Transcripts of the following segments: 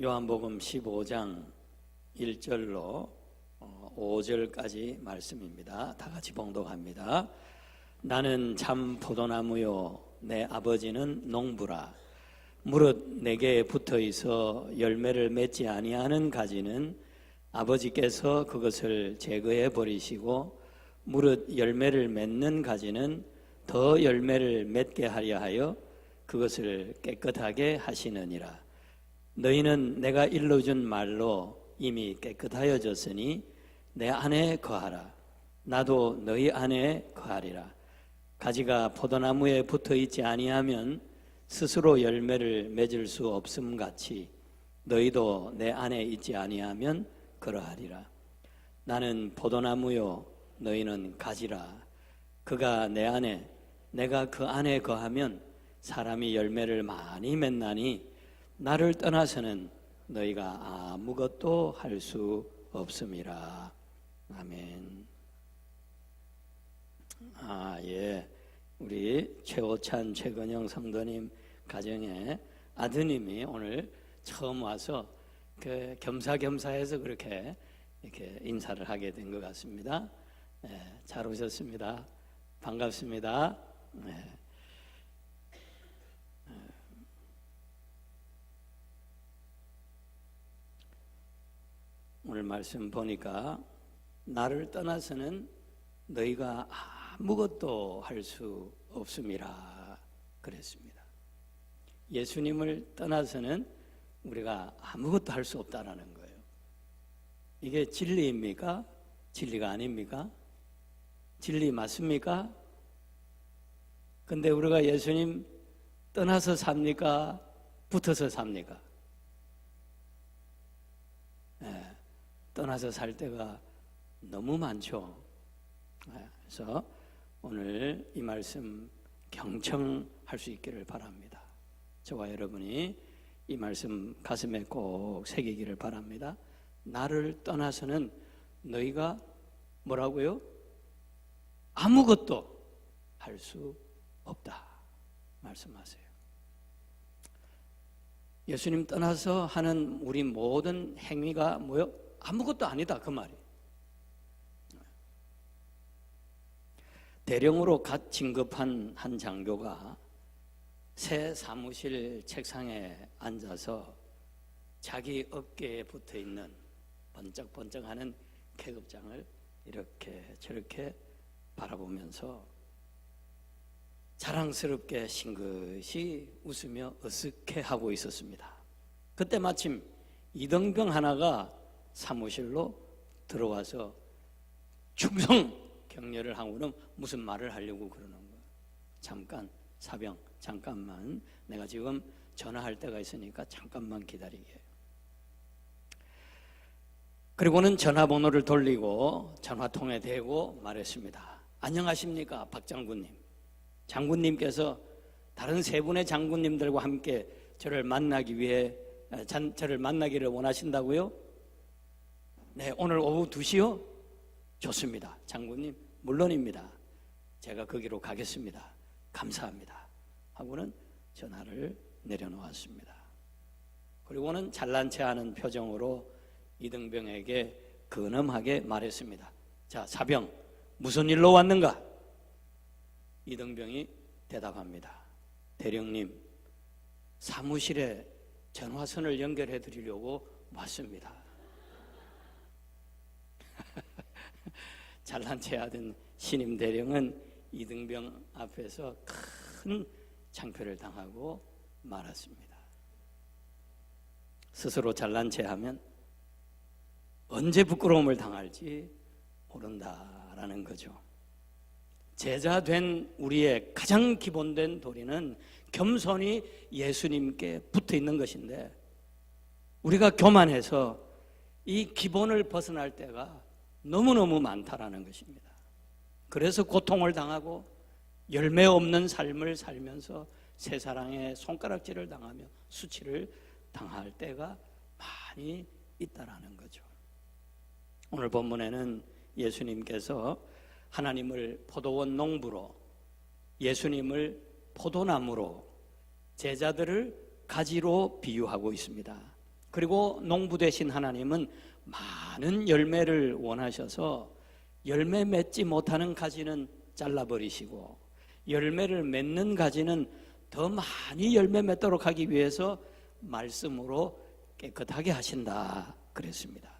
요한복음 15장 1절로 5절까지 말씀입니다. 다 같이 봉독합니다. 나는 참 포도나무요 내 아버지는 농부라. 무릇 내게 붙어 있어 열매를 맺지 아니하는 가지는 아버지께서 그것을 제거해 버리시고 무릇 열매를 맺는 가지는 더 열매를 맺게 하려 하여 그것을 깨끗하게 하시느니라. 너희는 내가 일러준 말로 이미 깨끗하여졌으니 내 안에 거하라. 나도 너희 안에 거하리라. 가지가 포도나무에 붙어 있지 아니하면 스스로 열매를 맺을 수 없음 같이 너희도 내 안에 있지 아니하면 그러하리라. 나는 포도나무요 너희는 가지라. 그가 내 안에 내가 그 안에 거하면 사람이 열매를 많이 맺나니 나를 떠나서는 너희가 아무것도 할 수 없음이라. 아멘. 우리 최호찬 최건영 성도님 가정에 아드님이 오늘 처음 와서 겸사겸사해서 그렇게 이렇게 인사를 하게 된 것 같습니다. 잘 오셨습니다. 반갑습니다. 오늘 말씀 보니까 나를 떠나서는 너희가 아무것도 할 수 없음이라 그랬습니다. 예수님을 떠나서는 우리가 아무것도 할 수 없다라는 거예요. 이게 진리입니까? 진리가 아닙니까? 진리 맞습니까? 근데 우리가 예수님 떠나서 삽니까? 붙어서 삽니까? 떠나서 살 때가 너무 많죠. 그래서 오늘 이 말씀 경청할 수 있기를 바랍니다. 저와 여러분이 이 말씀 가슴에 꼭 새기기를 바랍니다. 나를 떠나서는 너희가 뭐라고요? 아무것도 할 수 없다 말씀하세요. 예수님 떠나서 하는 우리 모든 행위가 뭐요? 아무것도 아니다 그 말이. 대령으로 갓 진급한 한 장교가 새 사무실 책상에 앉아서 자기 어깨에 붙어있는 번쩍번쩍하는 계급장을 이렇게 저렇게 바라보면서 자랑스럽게 싱긋이 웃으며 어색해하고 있었습니다. 그때 마침 이등병 하나가 사무실로 들어와서 충성 격려를 하고는 무슨 말을 하려고 그러는 거예요. 잠깐 사병 잠깐만 내가 지금 전화할 때가 있으니까 잠깐만 기다리게. 그리고는 전화번호를 돌리고 전화통에 대고 말했습니다. 안녕하십니까 박 장군님. 장군님께서 다른 세 분의 장군님들과 함께 저를 만나기를 원하신다고요? 네, 오늘 오후 2시요? 좋습니다. 장군님, 물론입니다. 제가 거기로 가겠습니다. 감사합니다. 하고는 전화를 내려놓았습니다. 그리고는 잘난 체하는 표정으로 이등병에게 근엄하게 말했습니다. 자, 사병, 무슨 일로 왔는가? 이등병이 대답합니다. 대령님, 사무실에 전화선을 연결해 드리려고 왔습니다. 잘난 체하던 신임 대령은 이등병 앞에서 큰 창피를 당하고 말았습니다. 스스로 잘난 체하면 언제 부끄러움을 당할지 모른다라는 거죠. 제자 된 우리의 가장 기본된 도리는 겸손히 예수님께 붙어 있는 것인데 우리가 교만해서 이 기본을 벗어날 때가 너무너무 많다라는 것입니다. 그래서 고통을 당하고 열매 없는 삶을 살면서 새사랑의 손가락질을 당하며 수치를 당할 때가 많이 있다라는 거죠. 오늘 본문에는 예수님께서 하나님을 포도원 농부로, 예수님을 포도나무로, 제자들을 가지로 비유하고 있습니다. 그리고 농부 되신 하나님은 많은 열매를 원하셔서 열매 맺지 못하는 가지는 잘라버리시고 열매를 맺는 가지는 더 많이 열매 맺도록 하기 위해서 말씀으로 깨끗하게 하신다 그랬습니다.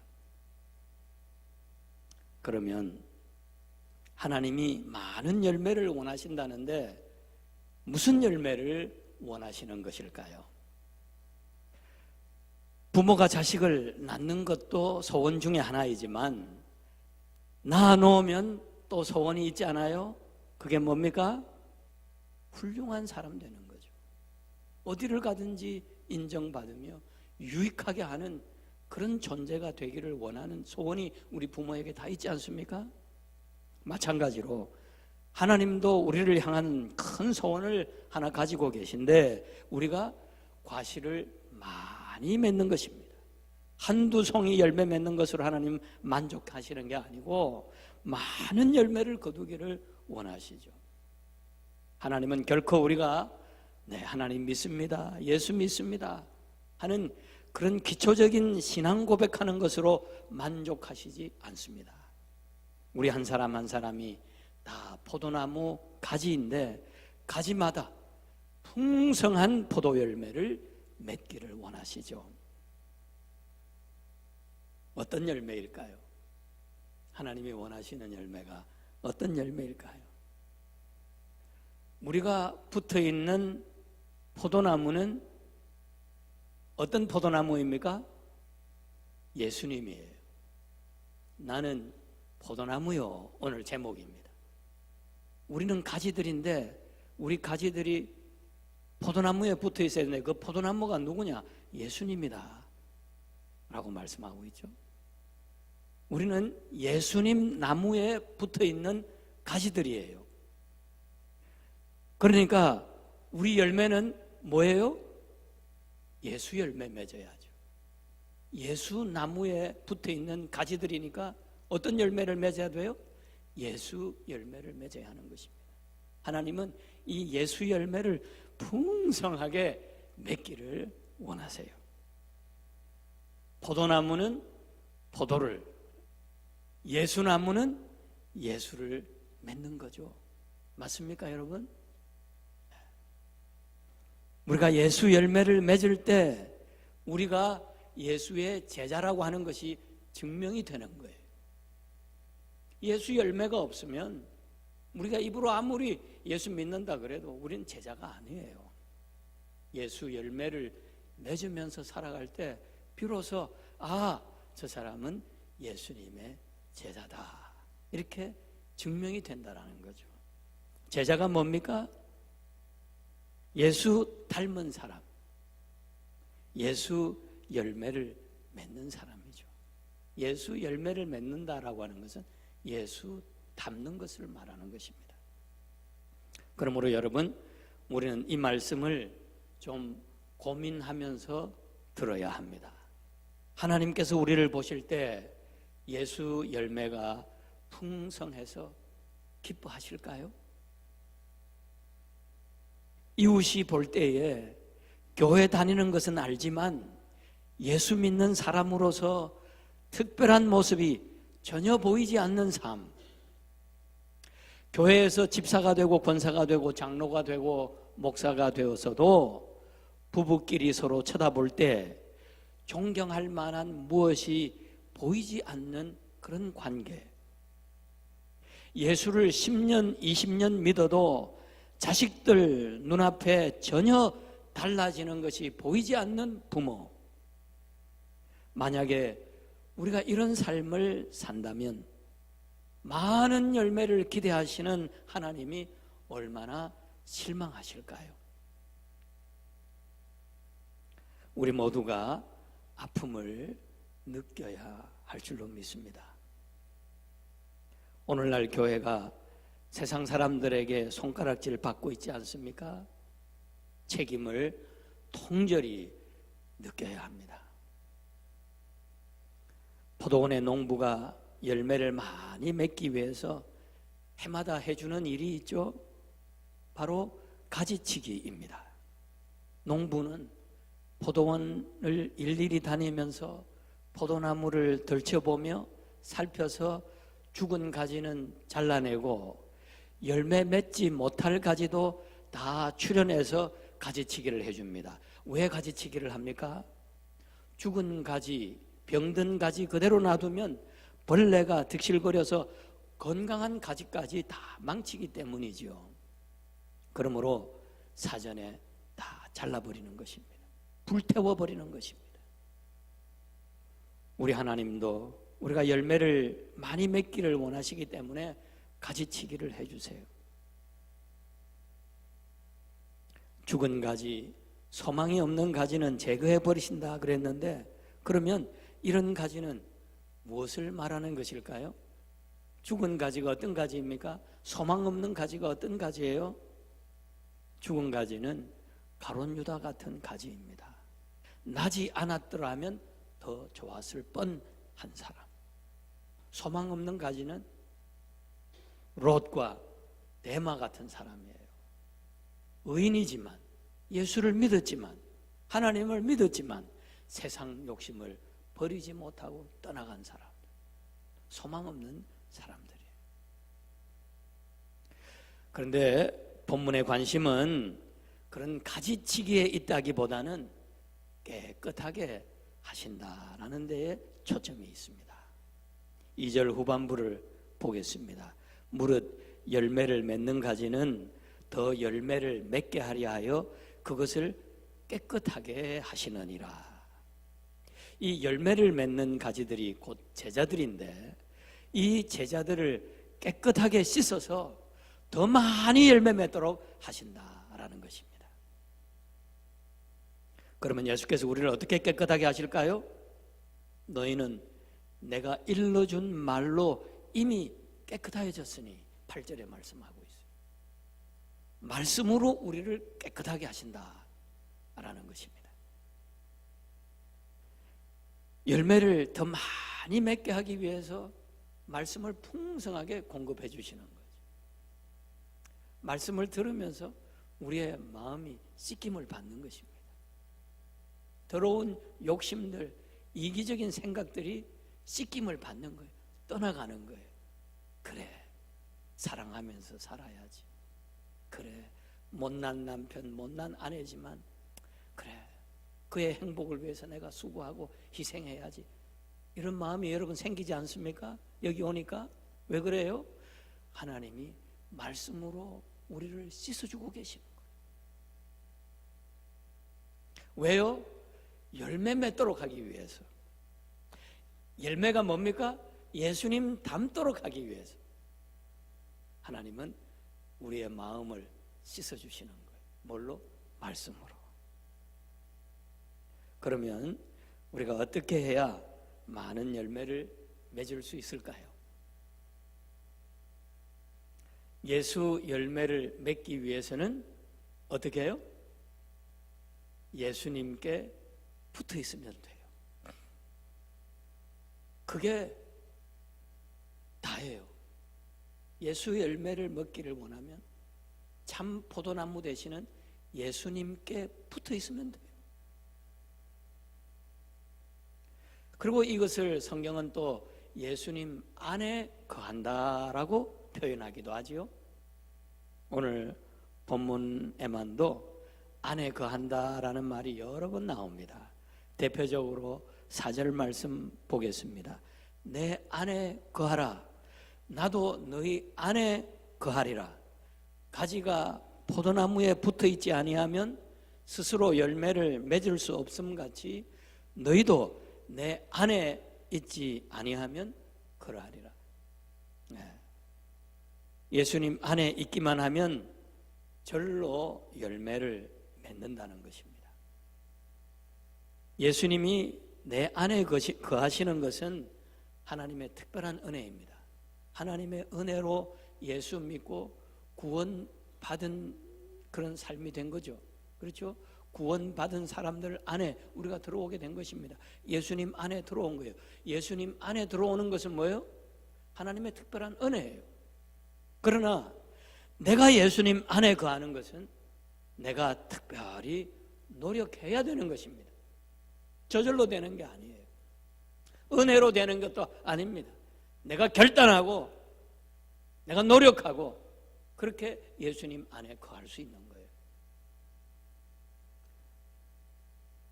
그러면 하나님이 많은 열매를 원하신다는데 무슨 열매를 원하시는 것일까요? 부모가 자식을 낳는 것도 소원 중에 하나이지만 낳아놓으면 또 소원이 있지 않아요? 그게 뭡니까? 훌륭한 사람 되는 거죠. 어디를 가든지 인정받으며 유익하게 하는 그런 존재가 되기를 원하는 소원이 우리 부모에게 다 있지 않습니까? 마찬가지로 하나님도 우리를 향한 큰 소원을 하나 가지고 계신데 우리가 과실을 많이 맺는 것입니다. 한두 송이 열매 맺는 것으로 하나님 만족하시는 게 아니고 많은 열매를 거두기를 원하시죠. 하나님은 결코 우리가 하나님 믿습니다, 예수 믿습니다 하는 그런 기초적인 신앙 고백하는 것으로 만족하시지 않습니다. 우리 한 사람 한 사람이 다 포도나무 가지인데 가지마다 풍성한 포도 열매를 맺기를 원하시죠. 어떤 열매일까요? 하나님이 원하시는 열매가 어떤 열매일까요? 우리가 붙어있는 포도나무는 어떤 포도나무입니까? 예수님이에요. 나는 포도나무요, 오늘 제목입니다. 우리는 가지들인데 우리 가지들이 포도나무에 붙어 있어야 되는데 그 포도나무가 누구냐? 예수님이다 라고 말씀하고 있죠. 우리는 예수님 나무에 붙어 있는 가지들이에요. 그러니까 우리 열매는 뭐예요? 예수 열매 맺어야죠. 예수 나무에 붙어 있는 가지들이니까 어떤 열매를 맺어야 돼요? 예수 열매를 맺어야 하는 것입니다. 하나님은 이 예수 열매를 풍성하게 맺기를 원하세요. 포도나무는 포도를, 예수나무는 예수를 맺는 거죠. 맞습니까, 여러분? 우리가 예수 열매를 맺을 때 우리가 예수의 제자라고 하는 것이 증명이 되는 거예요. 예수 열매가 없으면 우리가 입으로 아무리 예수 믿는다 그래도 우리는 제자가 아니에요. 예수 열매를 맺으면서 살아갈 때 비로소 저 사람은 예수님의 제자다 이렇게 증명이 된다는 거죠. 제자가 뭡니까? 예수 닮은 사람, 예수 열매를 맺는 사람이죠. 예수 열매를 맺는다라고 하는 것은 예수 닮는 것을 말하는 것입니다. 그러므로 여러분, 우리는 이 말씀을 좀 고민하면서 들어야 합니다. 하나님께서 우리를 보실 때 예수 열매가 풍성해서 기뻐하실까요? 이웃이 볼 때에 교회 다니는 것은 알지만 예수 믿는 사람으로서 특별한 모습이 전혀 보이지 않는 삶, 교회에서 집사가 되고 권사가 되고 장로가 되고 목사가 되어서도 부부끼리 서로 쳐다볼 때 존경할 만한 무엇이 보이지 않는 그런 관계, 예수를 10년, 20년 믿어도 자식들 눈앞에 전혀 달라지는 것이 보이지 않는 부모, 만약에 우리가 이런 삶을 산다면 많은 열매를 기대하시는 하나님이 얼마나 실망하실까요? 우리 모두가 아픔을 느껴야 할 줄로 믿습니다. 오늘날 교회가 세상 사람들에게 손가락질 받고 있지 않습니까? 책임을 통절히 느껴야 합니다. 포도원의 농부가 열매를 많이 맺기 위해서 해마다 해주는 일이 있죠. 바로 가지치기입니다. 농부는 포도원을 일일이 다니면서 포도나무를 들춰보며 살펴서 죽은 가지는 잘라내고 열매 맺지 못할 가지도 다 추려내서 가지치기를 해줍니다. 왜 가지치기를 합니까? 죽은 가지, 병든 가지 그대로 놔두면 벌레가 득실거려서 건강한 가지까지 다 망치기 때문이죠. 그러므로 사전에 다 잘라버리는 것입니다. 불태워버리는 것입니다. 우리 하나님도 우리가 열매를 많이 맺기를 원하시기 때문에 가지치기를 해주세요. 죽은 가지, 소망이 없는 가지는 제거해 버리신다 그랬는데, 그러면 이런 가지는 무엇을 말하는 것일까요? 죽은 가지가 어떤 가지입니까? 소망 없는 가지가 어떤 가지예요? 죽은 가지는 가룟 유다 같은 가지입니다. 나지 않았더라면 더 좋았을 뻔한 사람. 소망 없는 가지는 롯과 데마 같은 사람이에요. 의인이지만, 예수를 믿었지만, 하나님을 믿었지만 세상 욕심을 버리지 못하고 떠나간 사람들, 소망 없는 사람들이에요. 그런데 본문의 관심은 그런 가지치기에 있다기보다는 깨끗하게 하신다라는 데에 초점이 있습니다. 2절 후반부를 보겠습니다. 무릇 열매를 맺는 가지는 더 열매를 맺게 하려 하여 그것을 깨끗하게 하시느니라. 이 열매를 맺는 가지들이 곧 제자들인데, 이 제자들을 깨끗하게 씻어서 더 많이 열매 맺도록 하신다라는 것입니다. 그러면 예수께서 우리를 어떻게 깨끗하게 하실까요? 너희는 내가 일러준 말로 이미 깨끗해졌으니 8절에 말씀하고 있어요. 말씀으로 우리를 깨끗하게 하신다라는 것입니다. 열매를 더 많이 맺게 하기 위해서 말씀을 풍성하게 공급해 주시는 거죠. 말씀을 들으면서 우리의 마음이 씻김을 받는 것입니다. 더러운 욕심들, 이기적인 생각들이 씻김을 받는 거예요. 떠나가는 거예요. 그래, 사랑하면서 살아야지. 그래, 못난 남편, 못난 아내지만 그래, 그의 행복을 위해서 내가 수고하고 희생해야지. 이런 마음이 여러분 생기지 않습니까? 여기 오니까. 왜 그래요? 하나님이 말씀으로 우리를 씻어주고 계시는 거예요. 왜요? 열매 맺도록 하기 위해서. 열매가 뭡니까? 예수님 닮도록 하기 위해서. 하나님은 우리의 마음을 씻어주시는 거예요. 뭘로? 말씀으로. 그러면 우리가 어떻게 해야 많은 열매를 맺을 수 있을까요? 예수 열매를 맺기 위해서는 어떻게 해요? 예수님께 붙어 있으면 돼요. 그게 다예요. 예수 열매를 먹기를 원하면 참 포도나무 되시는 예수님께 붙어 있으면 돼요. 그리고 이것을 성경은 또 예수님 안에 거한다라고 표현하기도 하지요. 오늘 본문에만도 안에 거한다라는 말이 여러 번 나옵니다. 대표적으로 4절 말씀 보겠습니다. 내 안에 거하라. 나도 너희 안에 거하리라. 가지가 포도나무에 붙어 있지 아니하면 스스로 열매를 맺을 수 없음 같이 너희도 내 안에 있지 아니하면 그러하리라. 예수님 안에 있기만 하면 절로 열매를 맺는다는 것입니다. 예수님이 내 안에 거하시는 것은 하나님의 특별한 은혜입니다. 하나님의 은혜로 예수 믿고 구원받은 그런 삶이 된 거죠. 그렇죠? 구원받은 사람들 안에 우리가 들어오게 된 것입니다. 예수님 안에 들어온 거예요. 예수님 안에 들어오는 것은 뭐예요? 하나님의 특별한 은혜예요. 그러나 내가 예수님 안에 거하는 것은 내가 특별히 노력해야 되는 것입니다. 저절로 되는 게 아니에요. 은혜로 되는 것도 아닙니다. 내가 결단하고 내가 노력하고 그렇게 예수님 안에 거할 수 있는 거예요.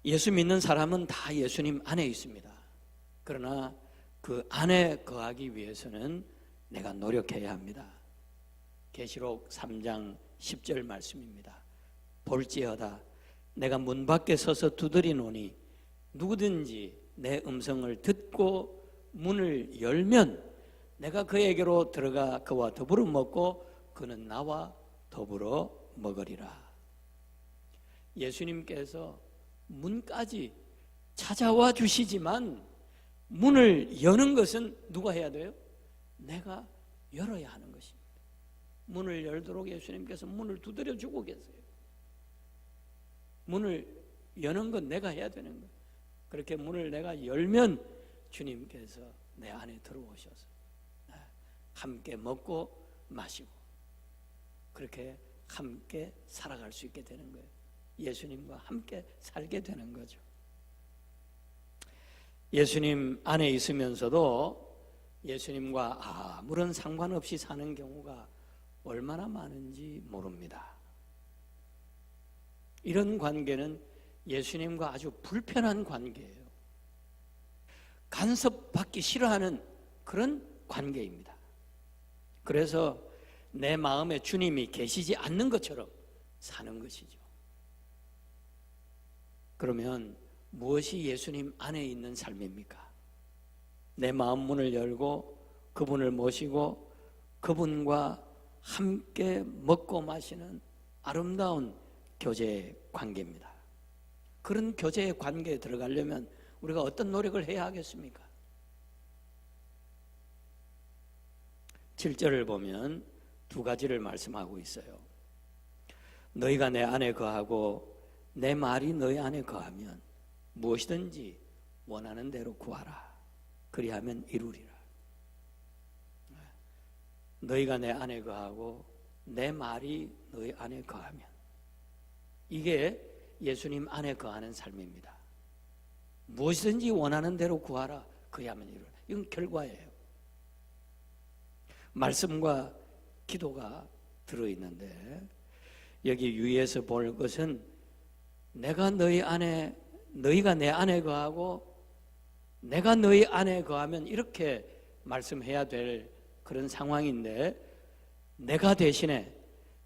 예수 믿는 사람은 다 예수님 안에 있습니다. 그러나 그 안에 거하기 위해서는 내가 노력해야 합니다. 계시록 3장 10절 말씀입니다. 볼지어다 내가 문 밖에 서서 두드리노니 누구든지 내 음성을 듣고 문을 열면 내가 그에게로 들어가 그와 더불어 먹고 그는 나와 더불어 먹으리라. 예수님께서 문까지 찾아와 주시지만 문을 여는 것은 누가 해야 돼요? 내가 열어야 하는 것입니다. 문을 열도록 예수님께서 문을 두드려 주고 계세요. 문을 여는 건 내가 해야 되는 거예요. 그렇게 문을 내가 열면 주님께서 내 안에 들어오셔서 함께 먹고 마시고 그렇게 함께 살아갈 수 있게 되는 거예요. 예수님과 함께 살게 되는 거죠. 예수님 안에 있으면서도 예수님과 아무런 상관없이 사는 경우가 얼마나 많은지 모릅니다. 이런 관계는 예수님과 아주 불편한 관계예요. 간섭받기 싫어하는 그런 관계입니다. 그래서 내 마음에 주님이 계시지 않는 것처럼 사는 것이죠. 그러면 무엇이 예수님 안에 있는 삶입니까? 내 마음 문을 열고 그분을 모시고 그분과 함께 먹고 마시는 아름다운 교제의 관계입니다. 그런 교제의 관계에 들어가려면 우리가 어떤 노력을 해야 하겠습니까? 7절을 보면 두 가지를 말씀하고 있어요. 너희가 내 안에 거하고 내 말이 너희 안에 거하면 무엇이든지 원하는 대로 구하라. 그리하면 이루리라. 너희가 내 안에 거하고 내 말이 너희 안에 거하면, 이게 예수님 안에 거하는 삶입니다. 무엇이든지 원하는 대로 구하라. 그리하면 이루리라. 이건 결과예요. 말씀과 기도가 들어있는데 여기 위에서 볼 것은 내가 너희가 내 안에 거하고 내가 너희 안에 거하면 이렇게 말씀해야 될 그런 상황인데, 내가 대신에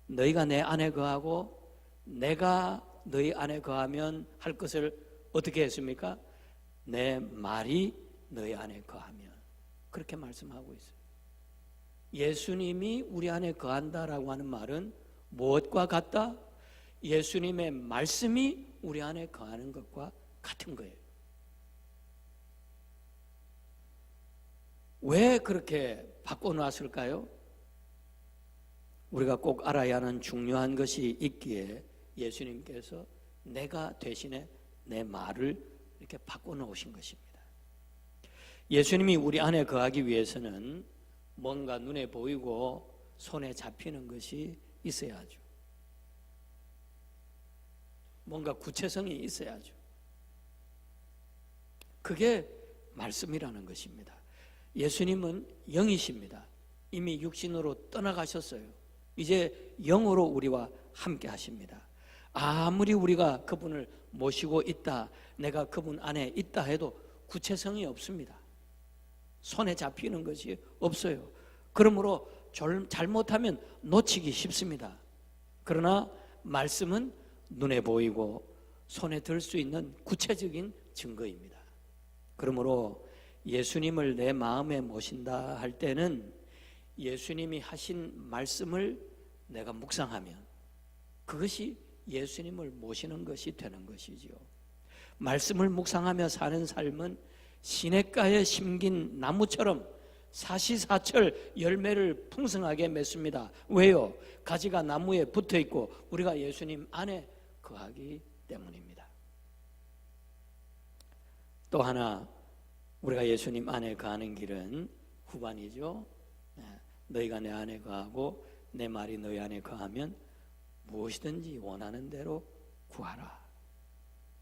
너희가 내 안에 거하고 내가 너희 안에 거하면 할 것을 어떻게 했습니까? 내 말이 너희 안에 거하면, 그렇게 말씀하고 있어요. 예수님이 우리 안에 거한다라고 하는 말은 무엇과 같다? 예수님의 말씀이 우리 안에 거하는 것과 같은 거예요. 왜 그렇게 바꿔놨을까요? 우리가 꼭 알아야 하는 중요한 것이 있기에 예수님께서 내가 대신에 내 말을 이렇게 바꿔놓으신 것입니다. 예수님이 우리 안에 거하기 위해서는 뭔가 눈에 보이고 손에 잡히는 것이 있어야죠. 뭔가 구체성이 있어야죠. 그게 말씀이라는 것입니다. 예수님은 영이십니다. 이미 육신으로 떠나가셨어요. 이제 영으로 우리와 함께 하십니다. 아무리 우리가 그분을 모시고 있다, 내가 그분 안에 있다 해도 구체성이 없습니다. 손에 잡히는 것이 없어요. 그러므로 잘못하면 놓치기 쉽습니다. 그러나 말씀은 눈에 보이고 손에 들 수 있는 구체적인 증거입니다. 그러므로 예수님을 내 마음에 모신다 할 때는 예수님이 하신 말씀을 내가 묵상하면 그것이 예수님을 모시는 것이 되는 것이지요. 말씀을 묵상하며 사는 삶은 시냇가에 심긴 나무처럼 사시사철 열매를 풍성하게 맺습니다. 왜요? 가지가 나무에 붙어 있고 우리가 예수님 안에 거하기 때문입니다. 또 하나, 우리가 예수님 안에 거하는 길은 후반이죠. 너희가 내 안에 거하고 내 말이 너희 안에 거하면 무엇이든지 원하는 대로 구하라.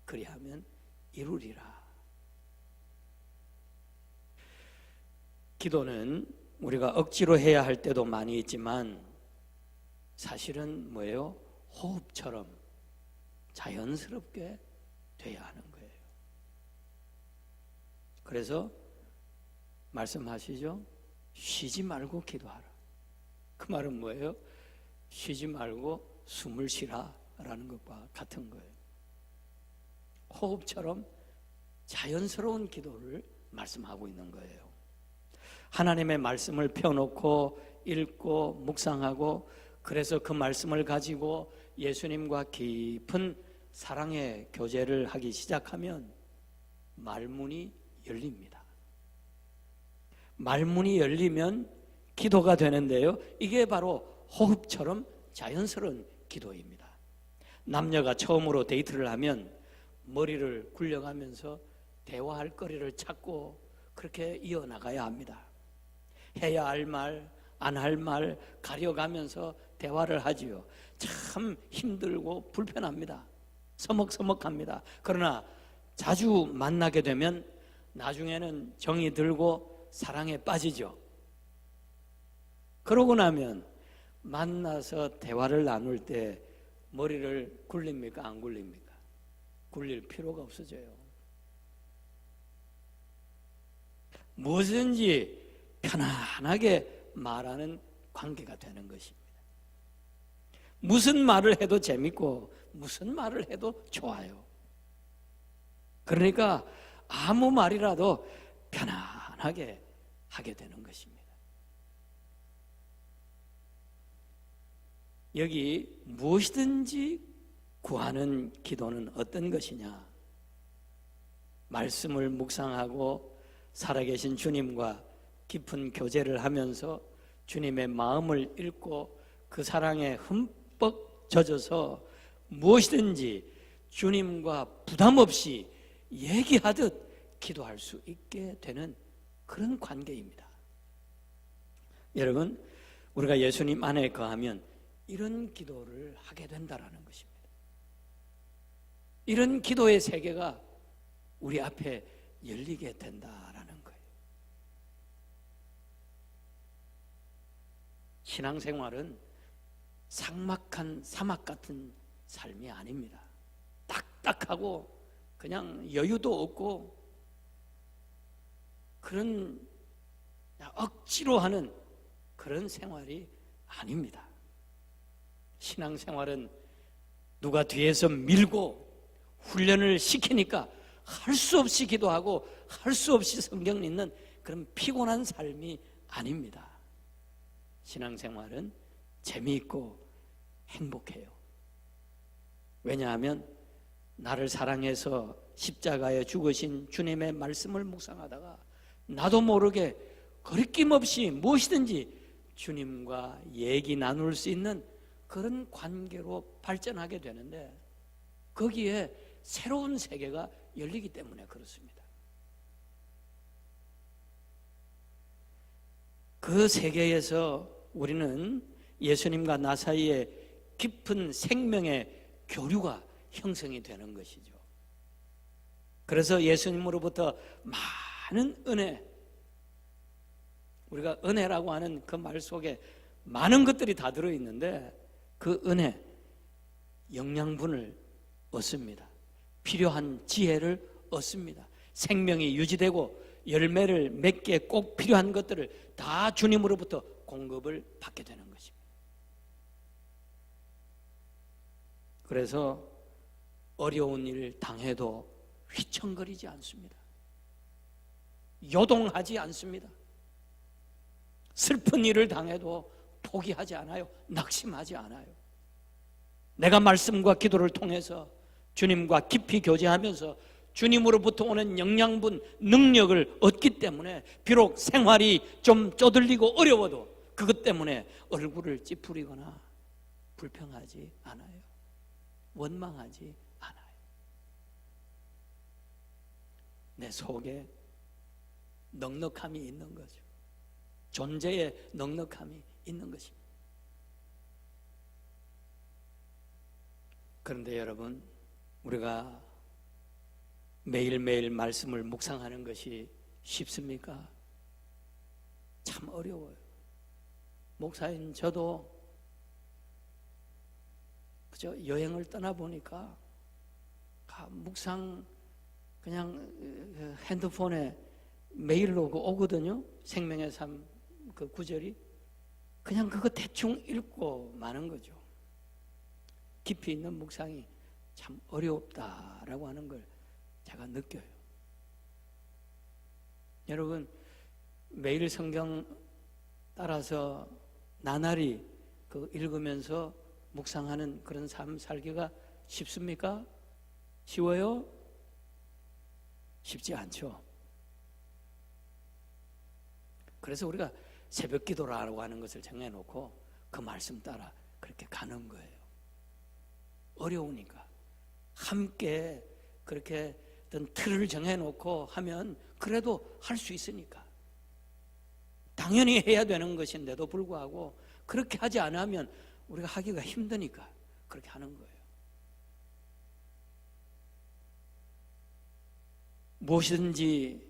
그리하면 이루리라. 기도는 우리가 억지로 해야 할 때도 많이 있지만 사실은 뭐예요? 호흡처럼 자연스럽게 돼야 하는 거예요. 그래서 말씀하시죠? 쉬지 말고 기도하라. 그 말은 뭐예요? 쉬지 말고 숨을 쉬라 라는 것과 같은 거예요. 호흡처럼 자연스러운 기도를 말씀하고 있는 거예요. 하나님의 말씀을 펴놓고 읽고 묵상하고, 그래서 그 말씀을 가지고 예수님과 깊은 사랑의 교제를 하기 시작하면 말문이 열립니다. 말문이 열리면 기도가 되는데요, 이게 바로 호흡처럼 자연스러운 기도입니다. 남녀가 처음으로 데이트를 하면 머리를 굴려가면서 대화할 거리를 찾고 그렇게 이어나가야 합니다. 해야 할 말, 안 할 말 가려가면서 대화를 하지요. 참 힘들고 불편합니다. 서먹서먹합니다. 그러나 자주 만나게 되면 나중에는 정이 들고 사랑에 빠지죠. 그러고 나면 만나서 대화를 나눌 때 머리를 굴립니까? 안 굴립니까? 굴릴 필요가 없어져요. 무엇인지 편안하게 말하는 관계가 되는 것입니다. 무슨 말을 해도 재밌고 무슨 말을 해도 좋아요. 그러니까 아무 말이라도 편안하게 하게 되는 것입니다. 여기 무엇이든지 구하는 기도는 어떤 것이냐? 말씀을 묵상하고 살아계신 주님과 깊은 교제를 하면서 주님의 마음을 읽고 그 사랑에 흠뻑 젖어서 무엇이든지 주님과 부담 없이 얘기하듯 기도할 수 있게 되는 그런 관계입니다. 여러분, 우리가 예수님 안에 거하면 이런 기도를 하게 된다라는 것입니다. 이런 기도의 세계가 우리 앞에 열리게 된다라는 거예요. 신앙생활은 삭막한 사막 같은 삶이 아닙니다. 딱딱하고 그냥 여유도 없고 그런 억지로 하는 그런 생활이 아닙니다. 신앙생활은 누가 뒤에서 밀고 훈련을 시키니까 할 수 없이 기도하고 할 수 없이 성경 읽는 그런 피곤한 삶이 아닙니다. 신앙생활은 재미있고 행복해요. 왜냐하면 나를 사랑해서 십자가에 죽으신 주님의 말씀을 묵상하다가 나도 모르게 거리낌 없이 무엇이든지 주님과 얘기 나눌 수 있는 그런 관계로 발전하게 되는데, 거기에 새로운 세계가 열리기 때문에 그렇습니다. 그 세계에서 우리는 예수님과 나 사이에 깊은 생명의 교류가 형성이 되는 것이죠. 그래서 예수님으로부터 많은 은혜, 우리가 은혜라고 하는 그 말 속에 많은 것들이 다 들어있는데 그 은혜, 영양분을 얻습니다. 필요한 지혜를 얻습니다. 생명이 유지되고 열매를 맺기에 꼭 필요한 것들을 다 주님으로부터 공급을 받게 되는 것입니다. 그래서 어려운 일 당해도 휘청거리지 않습니다. 요동하지 않습니다. 슬픈 일을 당해도 포기하지 않아요. 낙심하지 않아요. 내가 말씀과 기도를 통해서 주님과 깊이 교제하면서 주님으로부터 오는 영양분, 능력을 얻기 때문에 비록 생활이 좀 쪼들리고 어려워도 그것 때문에 얼굴을 찌푸리거나 불평하지 않아요. 원망하지 않아요. 내 속에 넉넉함이 있는 거죠. 존재의 넉넉함이 있는 것입니다. 그런데 여러분, 우리가 매일매일 말씀을 묵상하는 것이 쉽습니까? 참 어려워요. 목사인 저도 그저 여행을 떠나보니까 묵상 그냥 핸드폰에 메일로 오거든요. 생명의 삶 그 구절이. 그냥 그거 대충 읽고 마는 거죠. 깊이 있는 묵상이 참 어렵다라고 하는 걸 제가 느껴요. 여러분, 매일 성경 따라서 나날이 그 읽으면서 묵상하는 그런 삶 살기가 쉽습니까? 쉬워요? 쉽지 않죠. 그래서 우리가 새벽 기도라고 하는 것을 정해놓고 그 말씀 따라 그렇게 가는 거예요. 어려우니까. 함께 그렇게 어떤 틀을 정해놓고 하면 그래도 할 수 있으니까. 당연히 해야 되는 것인데도 불구하고 그렇게 하지 않으면 우리가 하기가 힘드니까 그렇게 하는 거예요. 무엇이든지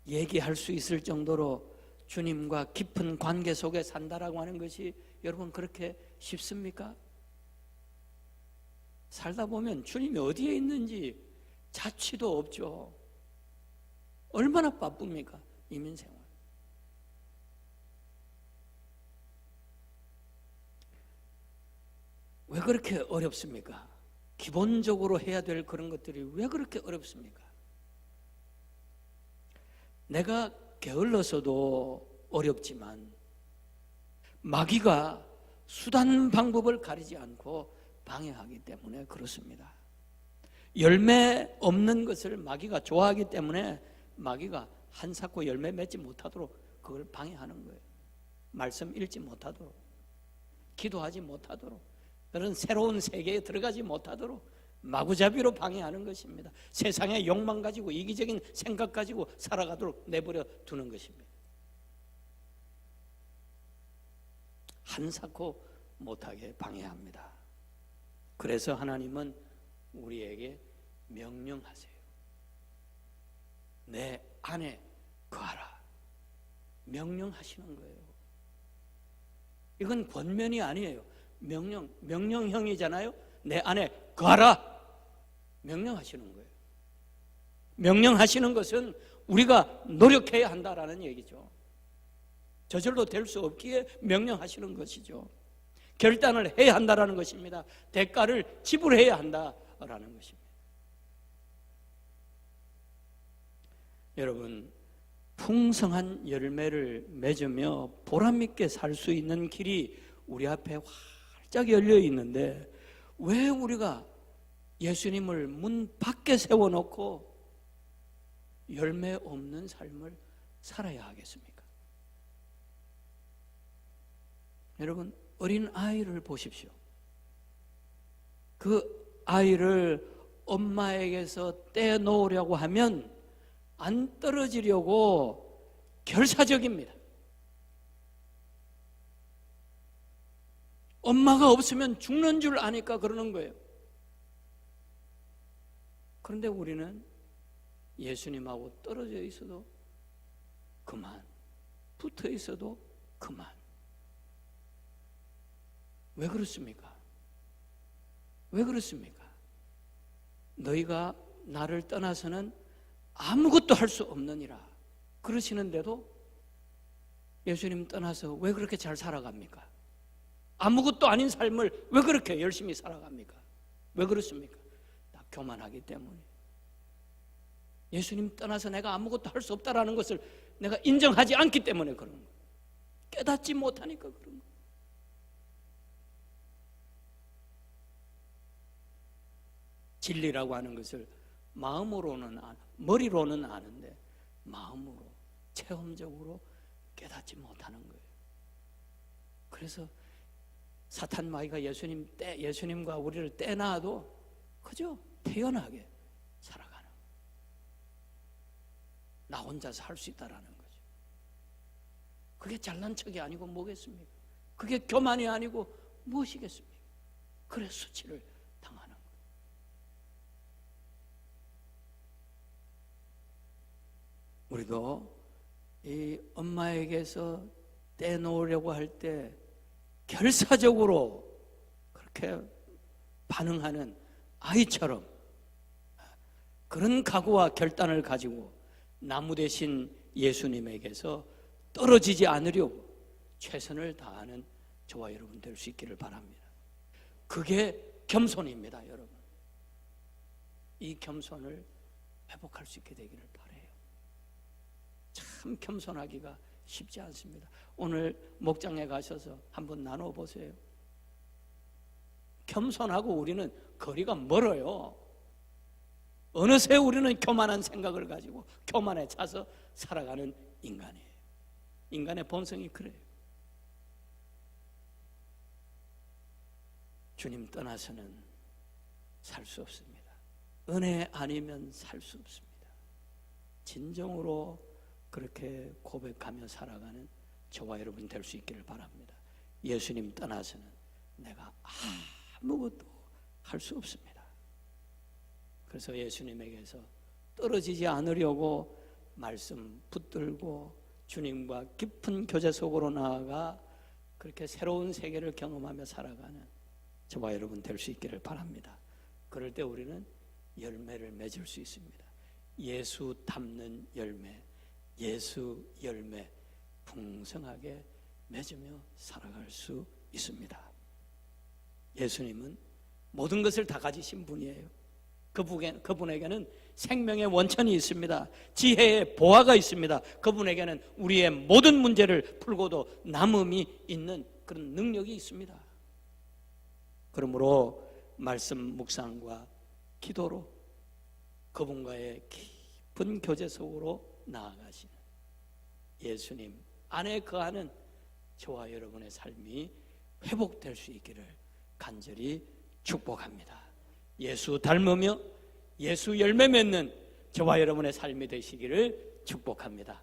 얘기할 수 있을 정도로 주님과 깊은 관계 속에 산다라고 하는 것이 여러분 그렇게 쉽습니까? 살다 보면 주님이 어디에 있는지 자취도 없죠. 얼마나 바쁩니까? 이민생활. 왜 그렇게 어렵습니까? 기본적으로 해야 될 그런 것들이 왜 그렇게 어렵습니까? 내가 게을러서도 어렵지만 마귀가 수단 방법을 가리지 않고 방해하기 때문에 그렇습니다. 열매 없는 것을 마귀가 좋아하기 때문에 마귀가 한사코 열매 맺지 못하도록 그걸 방해하는 거예요. 말씀 읽지 못하도록, 기도하지 못하도록, 그런 새로운 세계에 들어가지 못하도록 마구잡이로 방해하는 것입니다. 세상의 욕망 가지고 이기적인 생각 가지고 살아가도록 내버려 두는 것입니다. 한사코 못하게 방해합니다. 그래서 하나님은 우리에게 명령하세요. 내 안에 거하라. 명령하시는 거예요. 이건 권면이 아니에요. 명령형이잖아요. 내 안에 거하라. 명령하시는 거예요. 명령하시는 것은 우리가 노력해야 한다라는 얘기죠. 저절로 될 수 없기에 명령하시는 것이죠. 결단을 해야 한다라는 것입니다. 대가를 지불해야 한다라는 것입니다. 여러분, 풍성한 열매를 맺으며 보람있게 살 수 있는 길이 우리 앞에 활짝 열려 있는데 왜 우리가 예수님을 문 밖에 세워놓고 열매 없는 삶을 살아야 하겠습니까? 여러분, 어린 아이를 보십시오. 그 아이를 엄마에게서 떼놓으려고 하면 안 떨어지려고 결사적입니다. 엄마가 없으면 죽는 줄 아니까 그러는 거예요. 그런데 우리는 예수님하고 떨어져 있어도 그만, 붙어 있어도 그만. 왜 그렇습니까? 왜 그렇습니까? 너희가 나를 떠나서는 아무것도 할 수 없느니라 그러시는데도 예수님 떠나서 왜 그렇게 잘 살아갑니까? 아무것도 아닌 삶을 왜 그렇게 열심히 살아갑니까? 왜 그렇습니까? 다 교만하기 때문에. 예수님 떠나서 내가 아무것도 할 수 없다라는 것을 내가 인정하지 않기 때문에 그런 거예요. 깨닫지 못하니까 그런 거예요. 진리라고 하는 것을 마음으로는 머리로는 아는데 마음으로 체험적으로 깨닫지 못하는 거예요. 그래서 사탄 마귀가 예수님과 우리를 떼놔도 그저 태연하게 살아가는 거예요. 나 혼자서 할 수 있다라는 거죠. 그게 잘난 척이 아니고 뭐겠습니까? 그게 교만이 아니고 무엇이겠습니까? 그래 수치를 당하는 거예요. 우리도 이 엄마에게서 떼놓으려고 할 때 결사적으로 그렇게 반응하는 아이처럼 그런 각오와 결단을 가지고 나무 대신 예수님에게서 떨어지지 않으려고 최선을 다하는 저와 여러분 될 수 있기를 바랍니다. 그게 겸손입니다, 여러분. 이 겸손을 회복할 수 있게 되기를 바라요. 참 겸손하기가 쉽지 않습니다. 오늘 목장에 가셔서 한번 나눠보세요. 겸손하고 우리는 거리가 멀어요. 어느새 우리는 교만한 생각을 가지고 교만에 차서 살아가는 인간이에요. 인간의 본성이 그래요. 주님 떠나서는 살 수 없습니다. 은혜 아니면 살 수 없습니다. 진정으로 그렇게 고백하며 살아가는 저와 여러분 될 수 있기를 바랍니다. 예수님 떠나서는 내가 아무것도 할 수 없습니다. 그래서 예수님에게서 떨어지지 않으려고 말씀 붙들고 주님과 깊은 교제 속으로 나아가 그렇게 새로운 세계를 경험하며 살아가는 저와 여러분 될 수 있기를 바랍니다. 그럴 때 우리는 열매를 맺을 수 있습니다. 예수 닮는 열매, 예수 열매 풍성하게 맺으며 살아갈 수 있습니다. 예수님은 모든 것을 다 가지신 분이에요. 그분에게는 생명의 원천이 있습니다. 지혜의 보화가 있습니다. 그분에게는 우리의 모든 문제를 풀고도 남음이 있는 그런 능력이 있습니다. 그러므로 말씀 묵상과 기도로 그분과의 깊은 교제 속으로 나아가시는 예수님 안에 거하는 저와 여러분의 삶이 회복될 수 있기를 간절히 축복합니다. 예수 닮으며 예수 열매 맺는 저와 여러분의 삶이 되시기를 축복합니다.